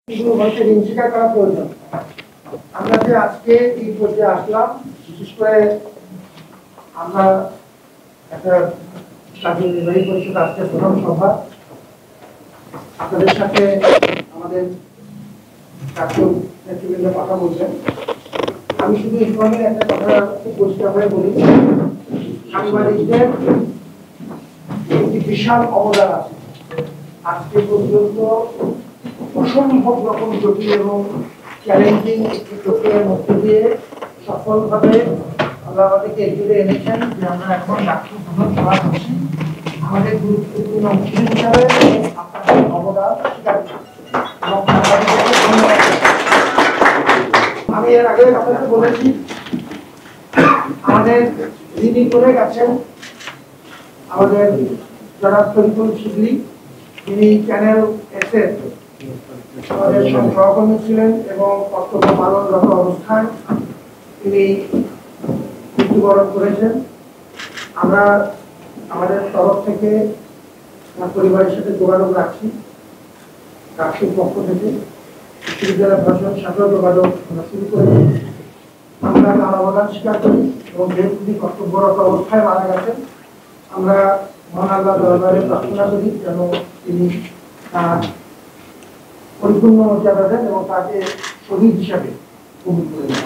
ঋণ স্বীকার করা প্রয়োজন। আমরা যে আজকে এই পর্যায়ে আসলাম, বিশেষ করে আমরা একটা কার্যনির্বাহী পরিষদ আজকে প্রথম সভা, আপনাদের সাথে আমাদের নেতৃবৃন্দ কথা বলছেন। আমি শুধু এই ধরনের একটা কথা খুব পরিষ্কারভাবে বলি, সাংবাদিকদের একটি বিশাল অবদান আছে। আজকে পর্যন্ত অসম্ভব রকম জটিল এবং চ্যালেঞ্জিং একটি প্রক্রিয়ার মধ্যে দিয়ে সফলভাবে আমরা আমাদেরকে এগিয়ে এনেছেন যে আমরা এখন ডাক্তার প্রধান সভা করছি। আমাদের গুরুত্বপূর্ণ অংশ হিসাবে আপনাদের অবদান স্বীকার করছি। আমি এর আগে আপনাকে বলেছি, আমাদের যিনি করে গেছেন আমাদের যারা তরিকুল শিবলি, তিনি চ্যানেল এসে আমাদের সহকর্মী ছিলেন এবং কর্তব্য পালনরত অবস্থায় তিনি মৃত্যুবরণ করেছেন। আমরা আমাদের তরফ থেকে তার পরিবারের সাথে যোগাযোগ রাখছি। রাষ্ট্রের পক্ষ থেকে বিশ্ববিদ্যালয় প্রশাসন সাথেও যোগাযোগ আমরা শুরু করেছি। আমরা তার অবদান স্বীকার করি এবং যেহেতু তিনি কর্তব্যরত অবস্থায় মারা গেছেন, আমরা মহান আল্লাহ দরবারে প্রার্থনা করি যেন তিনি তার পরিপূর্ণ মর্যাদা দেন এবং তাকে শহীদ হিসাবে কবুল করে দেন।